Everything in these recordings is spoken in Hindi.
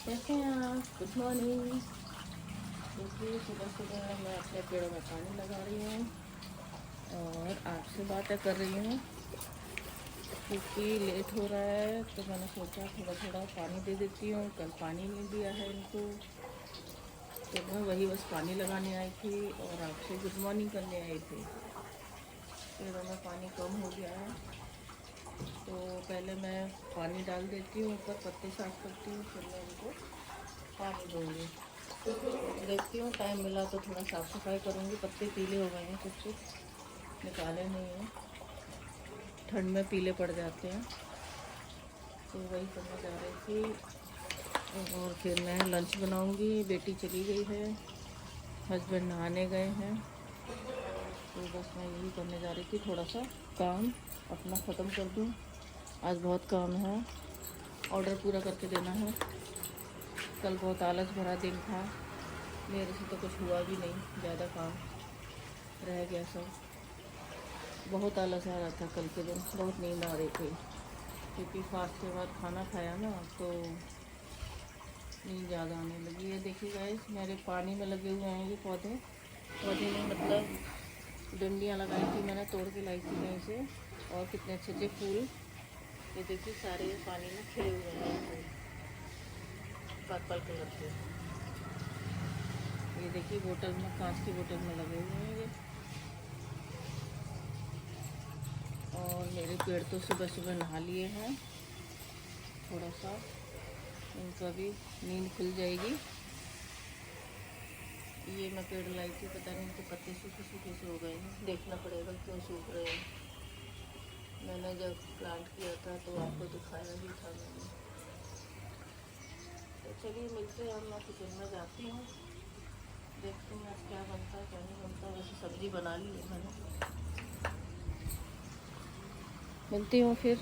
कैसे हैं आप? Good morning. देखिए सुबह सुबह मैं अपने पेड़ों में पानी लगा रही हूँ और आपसे बातें कर रही हूँ क्योंकि लेट हो रहा है, तो मैंने सोचा थोड़ा थोड़ा पानी दे देती हूँ। कल पानी नहीं दिया है इनको, तो मैं वही बस पानी लगाने आई थी और आपसे गुड मॉर्निंग करने आई थी। पेड़ों में पानी कम हो गया है, तो पहले मैं पानी डाल देती हूँ, ऊपर पत्ते साफ करती हूँ, फिर मैं उनको पानी दूँगी। देखती हूँ टाइम मिला तो थोड़ा साफ़ सफाई करूँगी। पत्ते पीले हो गए हैं, कुछ निकाले नहीं हैं, ठंड में पीले पड़ जाते हैं, तो वही करने जा रही थी। और फिर मैं लंच बनाऊँगी। बेटी चली गई है, हस्बैंड नहाने गए हैं, तो बस मैं यही करने जा रही थी। थोड़ा सा काम अपना ख़त्म कर दूँ, आज बहुत काम है, ऑर्डर पूरा करके देना है। कल बहुत आलस भरा दिन था, मेरे से तो कुछ हुआ भी नहीं, ज़्यादा काम रह गया सब। बहुत आलस आ रहा था कल के दिन, बहुत नींद आ रही थी क्योंकि फास्ट के बाद खाना खाया ना, तो नींद ज़्यादा आने लगी है। देखिए गाइस, मेरे पानी में लगे हुए हैं ये पौधे। पौधे में मतलब डंडियाँ लगाई थी मैंने, तोड़ के लाई थी कहीं से, और कितने अच्छे अच्छे फूल, ये देखिए सारे पानी में खिले हुए हैं फूल, पर्पल कलर के। ये देखिए बोतल में, कांच की बोतल में लगे हुए हैं ये। और मेरे पेड़ तो सुबह सुबह नहा लिए हैं, थोड़ा सा इनका भी नींद खुल जाएगी। ये मैं पेड़ लाई थी, पता नहीं इनके पत्ते सूखे सूखे से हो गए हैं, देखना पड़ेगा क्यों सूख रहे हैं। मैंने जब प्लांट किया था तो आपको दिखाया भी था मैंने। तो चलिए मिलते हैं, मैं किचन में जाती हूँ, देखती हूँ आज क्या बनता है क्या नहीं बनता। वैसे सब्ज़ी बना ली है मैंने, मिलती हूँ फिर,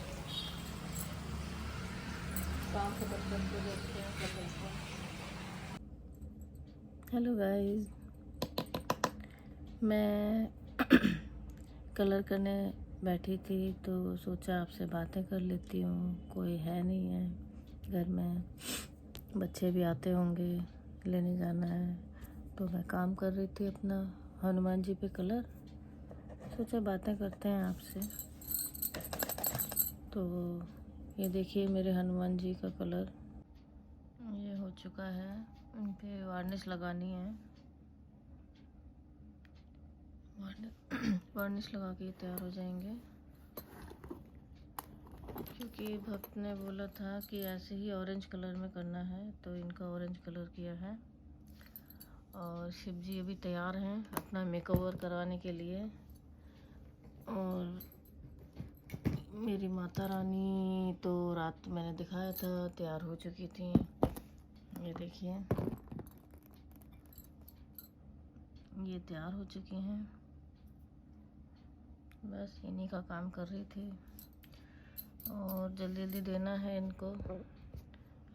काम खत्म करके देखते हैं क्या बनता है। हेलो गाइस, मैं कलर करने बैठी थी तो सोचा आपसे बातें कर लेती हूँ। कोई है नहीं है घर में, बच्चे भी आते होंगे, लेने जाना है, तो मैं काम कर रही थी अपना हनुमान जी पे कलर। सोचा बातें करते हैं आपसे। तो ये देखिए मेरे हनुमान जी का कलर ये हो चुका है, इन पे वार्निश लगानी है। वार्निश लगा के तैयार हो जाएंगे, क्योंकि भक्त ने बोला था कि ऐसे ही ऑरेंज कलर में करना है, तो इनका ऑरेंज कलर किया है। और शिव जी अभी तैयार हैं अपना मेकओवर करवाने के लिए, और मेरी माता रानी तो रात मैंने दिखाया था तैयार हो चुकी थी। ये देखिए ये तैयार हो चुकी हैं, बस इन्हीं का काम कर रही थी। और जल्दी जल्दी देना है इनको,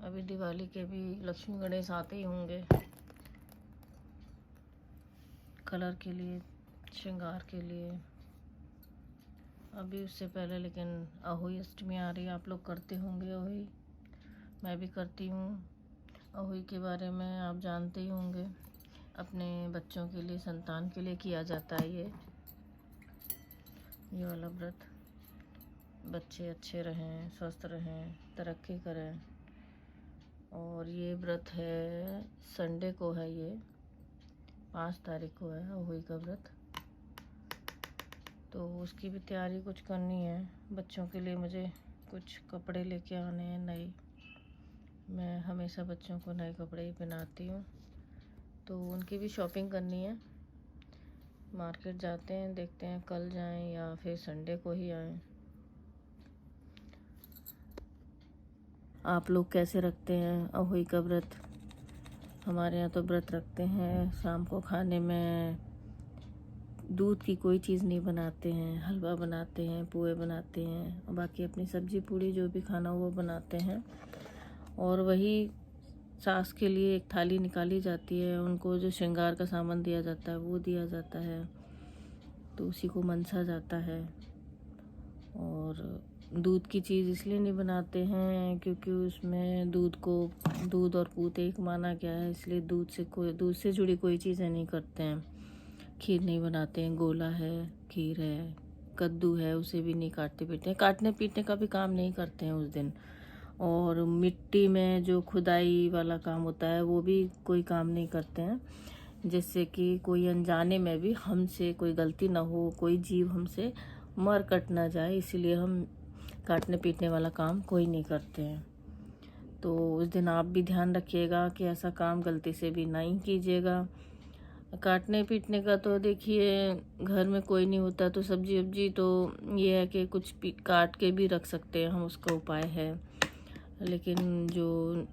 अभी दिवाली के भी लक्ष्मी गणेश आते ही होंगे कलर के लिए, श्रृंगार के लिए। अभी उससे पहले लेकिन अहोई अष्टमी आ रही है, आप लोग करते होंगे अहोई, मैं भी करती हूँ। अहोई के बारे में आप जानते ही होंगे, अपने बच्चों के लिए, संतान के लिए किया जाता है ये वाला व्रत। बच्चे अच्छे रहें, स्वस्थ रहें, तरक्की करें। और ये व्रत है संडे को है, ये 5 तारीख को है अहोई का व्रत, तो उसकी भी तैयारी कुछ करनी है। बच्चों के लिए मुझे कुछ कपड़े लेके आने हैं नए, मैं हमेशा बच्चों को नए कपड़े ही पहनाती हूँ, तो उनकी भी शॉपिंग करनी है। मार्केट जाते हैं, देखते हैं कल जाएं या फिर संडे को ही आएं। आप लोग कैसे रखते हैं अहोई का व्रत? हमारे यहाँ तो व्रत रखते हैं, शाम को खाने में दूध की कोई चीज़ नहीं बनाते हैं, हलवा बनाते हैं, पोहे बनाते हैं, और बाकी अपनी सब्जी पूड़ी जो भी खाना वो बनाते हैं। और वही सास के लिए एक थाली निकाली जाती है, उनको जो श्रृंगार का सामान दिया जाता है वो दिया जाता है, तो उसी को मनसा जाता है। और दूध की चीज़ इसलिए नहीं बनाते हैं क्योंकि उसमें दूध और पूत एक माना गया है, इसलिए दूध से जुड़ी कोई चीज़ें नहीं करते हैं। खीर नहीं बनाते हैं, गोला है, खीर है, कद्दू है, उसे भी नहीं काटते पीटते हैं, काटने पीटने का भी काम नहीं करते हैं उस दिन। और मिट्टी में जो खुदाई वाला काम होता है वो भी कोई काम नहीं करते हैं, जिससे कि कोई अनजाने में भी हमसे कोई गलती ना हो, कोई जीव हमसे मर कट ना जाए, इसीलिए हम काटने पीटने वाला काम कोई नहीं करते हैं। तो उस दिन आप भी ध्यान रखिएगा कि ऐसा काम गलती से भी नहीं कीजिएगा। काटने पीटने का तो देखिए घर में कोई नहीं होता तो सब्जी वब्जी तो ये है कि कुछ काट के भी रख सकते हैं हम, उसका उपाय है। लेकिन जो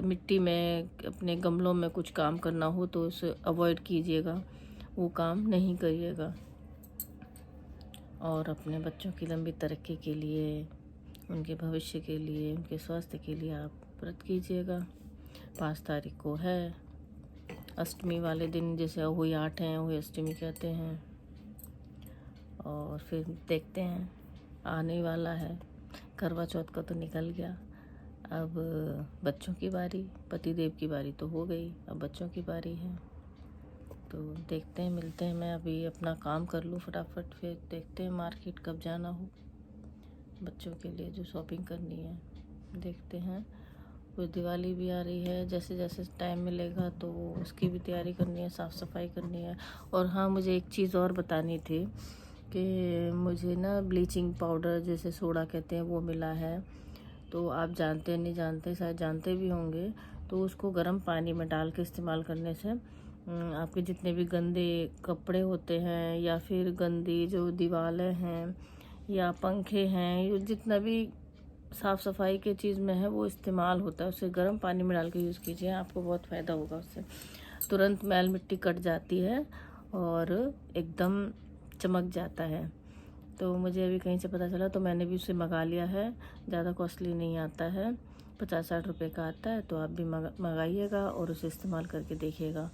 मिट्टी में अपने गमलों में कुछ काम करना हो तो उसे अवॉइड कीजिएगा, वो काम नहीं करिएगा। और अपने बच्चों की लंबी तरक्की के लिए, उनके भविष्य के लिए, उनके स्वास्थ्य के लिए आप व्रत कीजिएगा। 5 तारीख को है अष्टमी वाले दिन, जैसे अहोई 8 हैं, अहोई अष्टमी कहते हैं। और फिर देखते हैं, आने वाला है करवा चौथ का तो निकल गया, अब बच्चों की बारी, पतिदेव की बारी तो हो गई, अब बच्चों की बारी है। तो देखते हैं, मिलते हैं। मैं अभी अपना काम कर लूँ फटाफट, फिर देखते हैं मार्केट कब जाना हो, बच्चों के लिए जो शॉपिंग करनी है देखते हैं। कुछ दिवाली भी आ रही है, जैसे जैसे टाइम मिलेगा तो उसकी भी तैयारी करनी है, साफ़ सफाई करनी है। और हाँ, मुझे एक चीज़ और बतानी थी कि मुझे ना ब्लीचिंग पाउडर, जैसे सोडा कहते हैं, वो मिला है। तो आप जानते नहीं जानते, शायद जानते भी होंगे। तो उसको गर्म पानी में डाल के इस्तेमाल करने से आपके जितने भी गंदे कपड़े होते हैं या फिर गंदी जो दीवारें हैं या पंखे हैं, जितना भी साफ़ सफाई के चीज़ में है वो इस्तेमाल होता है, उसे गर्म पानी में डाल के यूज़ कीजिए, आपको बहुत फ़ायदा होगा उससे। तुरंत मैल मिट्टी कट जाती है और एकदम चमक जाता है। तो मुझे अभी कहीं से पता चला तो मैंने भी उसे मंगा लिया है। ज़्यादा कॉस्टली नहीं आता है, 50-60 रुपये का आता है। तो आप भी मंगाइएगा और उसे इस्तेमाल करके देखिएगा,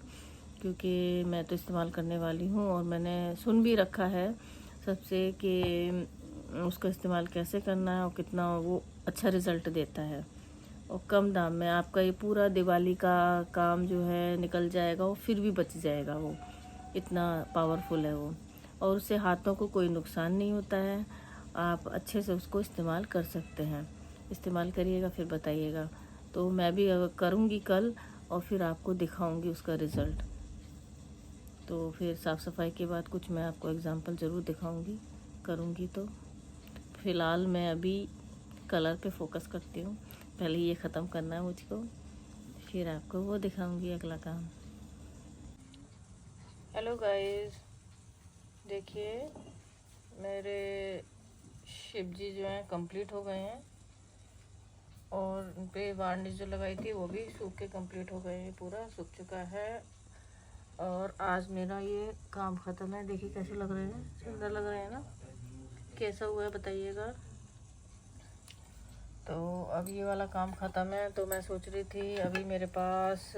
क्योंकि मैं तो इस्तेमाल करने वाली हूँ और मैंने सुन भी रखा है सबसे कि उसका इस्तेमाल कैसे करना है और कितना वो अच्छा रिज़ल्ट देता है। और कम दाम में आपका ये पूरा दिवाली का काम जो है निकल जाएगा, वो फिर भी बच जाएगा, वो इतना पावरफुल है वो। और उससे हाथों को कोई नुकसान नहीं होता है, आप अच्छे से उसको इस्तेमाल कर सकते हैं। इस्तेमाल करिएगा फिर बताइएगा। तो मैं भी करूँगी कल और फिर आपको दिखाऊँगी उसका रिज़ल्ट। तो फिर साफ़ सफाई के बाद कुछ मैं आपको एग्ज़ाम्पल ज़रूर दिखाऊँगी, करूँगी। तो फ़िलहाल मैं अभी कलर पे फोकस करती हूँ, पहले ये ख़त्म करना है मुझको, फिर आपको वो दिखाऊंगी अगला काम। हेलो गाइस, देखिए मेरे शिव जी जो हैं कंप्लीट हो गए हैं और उन पे वार्निश जो लगाई थी वो भी सूख के कंप्लीट हो गए हैं, पूरा सूख चुका है। और आज मेरा ये काम ख़त्म है। देखिए कैसे लग रहे हैं, सुंदर लग रहे हैं ना? कैसा हुआ है बताइएगा। तो अब ये वाला काम ख़त्म है, तो मैं सोच रही थी अभी मेरे पास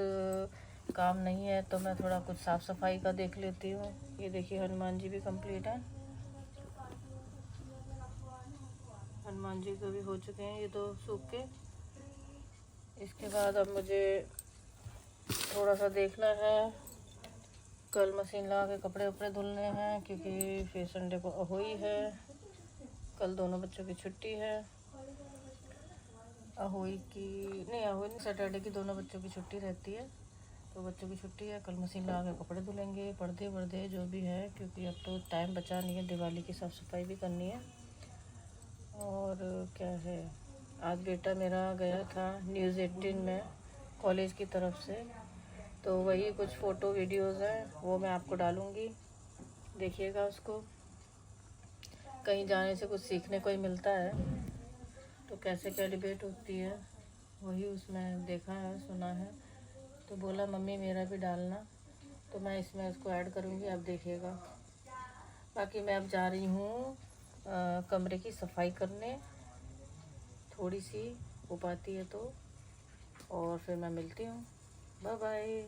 काम नहीं है तो मैं थोड़ा कुछ साफ़ सफाई का देख लेती हूँ। ये देखिए हनुमान जी भी कंप्लीट है, हनुमान जी को भी हो चुके हैं ये तो सूख के। इसके बाद अब मुझे थोड़ा सा देखना है, कल मशीन लगा के कपड़े उपड़े धुलने हैं, क्योंकि फिर संडे को अहोई है, कल दोनों बच्चों की छुट्टी है। अहोई नहीं, सैटरडे की दोनों बच्चों की छुट्टी रहती है, तो बच्चों की छुट्टी है। कल मशीन लगा के कपड़े धुलेंगे, पर्दे वर्दे जो भी है, क्योंकि अब तो टाइम बचा नहीं है, दिवाली की साफ़ सफाई भी करनी है। और क्या है, आज बेटा मेरा गया था न्यूज़ 18 में कॉलेज की तरफ से, तो वही कुछ फ़ोटो वीडियोज़ हैं, वो मैं आपको डालूँगी, देखिएगा उसको। कहीं जाने से कुछ सीखने को ही मिलता है, तो कैसे क्या डिबेट होती है वही उसमें देखा है, सुना है। तो बोला मम्मी मेरा भी डालना, तो मैं इसमें उसको ऐड करूँगी, आप देखिएगा। बाकी मैं अब जा रही हूँ कमरे की सफाई करने, थोड़ी सी हो पाती है तो, और फिर मैं मिलती हूँ। Bye bye.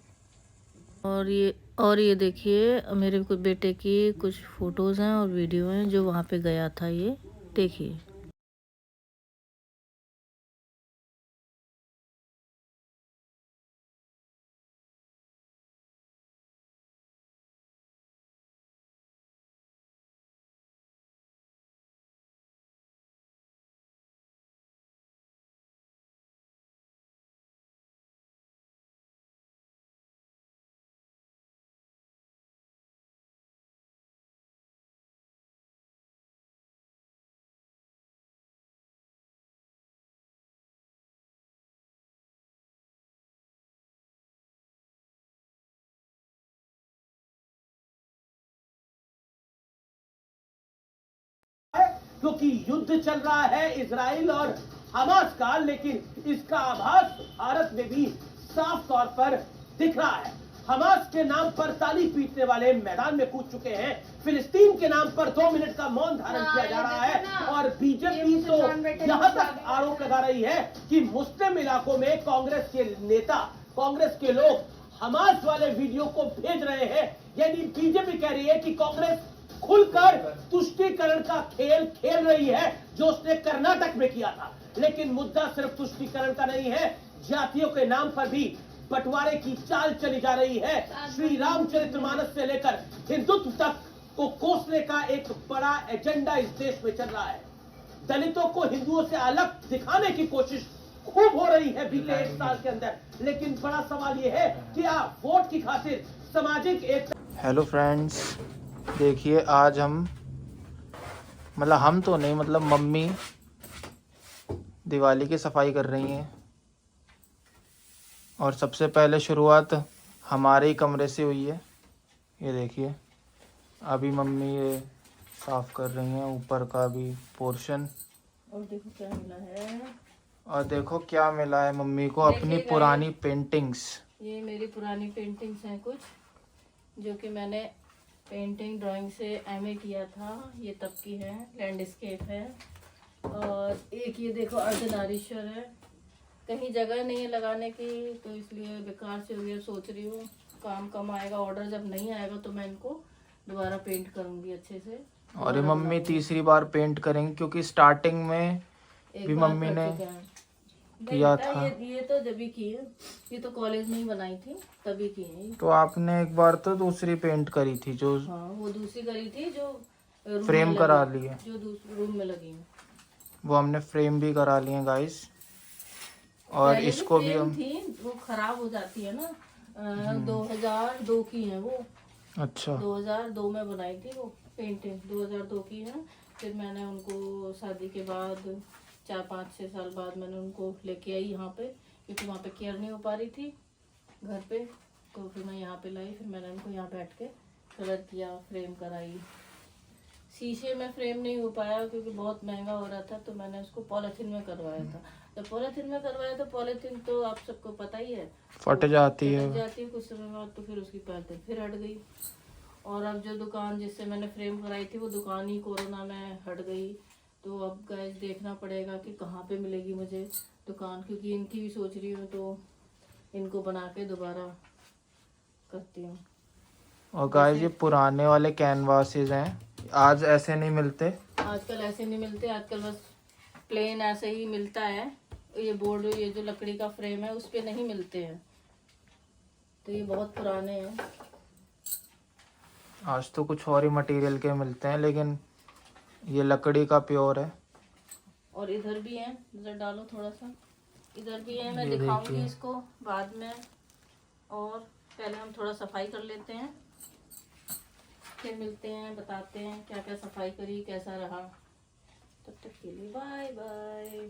और ये देखिए मेरे कुछ बेटे की कुछ फ़ोटोज़ हैं और वीडियो हैं जो वहाँ पे गया था, ये देखिए। क्योंकि युद्ध चल रहा है इजराइल और हमास का, लेकिन इसका आभास भारत में भी साफ तौर पर दिख रहा है। हमास के नाम पर ताली पीटने वाले मैदान में कूद चुके हैं। फिलिस्तीन के नाम पर 2 मिनट का मौन धारण किया जा रहा है और बीजेपी तो यहां तक आरोप लगा रही है कि मुस्लिम इलाकों में कांग्रेस के नेता, कांग्रेस के लोग हमास वाले वीडियो को भेज रहे हैं। यानी बीजेपी कह रही है कि कांग्रेस खुलकर तुष्टीकरण का खेल खेल रही है, जो उसने कर्नाटक में किया था। लेकिन मुद्दा सिर्फ तुष्टीकरण का नहीं है, जातियों के नाम पर भी बंटवारे की चाल चली जा रही है। श्री रामचरितमानस से लेकर हिंदुत्व तक को कोसने का एक बड़ा एजेंडा इस देश में चल रहा है। दलितों को हिंदुओं से अलग दिखाने की कोशिश खूब हो रही है बीते 1 साल के अंदर। लेकिन बड़ा सवाल यह है कि आप वोट की खातिर सामाजिक एक। हेलो फ्रेंड्स, देखिए आज हम तो नहीं, मम्मी दिवाली की सफाई कर रही हैं। और सबसे पहले शुरुआत हमारे ही कमरे से हुई है। ये देखिए, अभी मम्मी ये साफ कर रही हैं ऊपर का भी पोर्शन। और देखो क्या मिला है। और देखो क्या मिला है मम्मी को, अपनी पुरानी पेंटिंग्स। ये मेरी पुरानी पेंटिंग्स हैं कुछ, जो कि मैंने पेंटिंग ड्राइंग से एमए किया था। ये तब की है, लैंडस्केप है। और एक ये देखो अर्धनारीश्वर है। कहीं जगह नहीं है लगाने की, तो इसलिए बेकार से हुई है। सोच रही हूँ काम कम आएगा, ऑर्डर जब नहीं आएगा तो मैं इनको दोबारा पेंट करूँगी अच्छे से। और ये मम्मी तीसरी बार पेंट करेंगे, क्योंकि स्टार्टिंग में भी मम्मी ने किया था। ये तो जब भी की है, ये तो कॉलेज में ही बनाई थी, तभी की है। तो आपने एक बार तो दूसरी पेंट करी थी, जो हाँ वो दूसरी करी थी, जो फ्रेम करा ली है, जो दूसरे रूम में लगी है। वो हमने फ्रेम भी करा लिए गाइस। और इसको भी हम थी, वो खराब हो जाती है ना। 2002 की है वो। अच्छा, 2002 में बनाई थी वो पेंटिंग, 2002 की है। फिर मैंने उनको शादी के बाद 4-5-6 साल बाद मैंने उनको लेके आई यहाँ पे, क्योंकि वहाँ पे केयर नहीं हो पा रही थी घर पे। तो फिर मैं यहाँ पे लाई, फिर मैंने उनको यहाँ बैठ के कलर किया, फ्रेम कराई। शीशे में फ्रेम नहीं हो पाया क्योंकि बहुत महंगा हो रहा था, तो मैंने उसको पॉलीथीन में करवाया था। जब पॉलीथीन में करवाया तो पॉलीथीन तो आप सबको पता ही है, फट जाती है। कुछ समय बाद। तो फिर उसकी पैंट फिर हट गई। और अब जो दुकान जिससे मैंने फ्रेम कराई थी, वो दुकान ही कोरोना में हट गई। तो अब गाइस देखना पड़ेगा कि कहाँ पे मिलेगी मुझे दुकान, क्योंकि इनकी भी सोच रही हूँ, तो इनको बना के दोबारा करती हूँ। और गाइस ये पुराने वाले कैनवासेस हैं, आज ऐसे नहीं मिलते। आजकल ऐसे नहीं मिलते, आजकल बस प्लेन ऐसे ही मिलता है। ये बोर्ड, ये जो लकड़ी का फ्रेम है, उस पे नहीं मिलते हैं। तो ये बहुत पुराने हैं। आज तो कुछ और ही मटेरियल के मिलते हैं, लेकिन ये लकड़ी का प्योर है। और इधर भी है, इधर डालो थोड़ा सा, इधर भी है। मैं दिखाऊंगी इसको बाद में। और पहले हम थोड़ा सफाई कर लेते हैं, फिर मिलते हैं, बताते हैं क्या क्या सफाई करी, कैसा रहा। तब तक के लिए बाय बाय।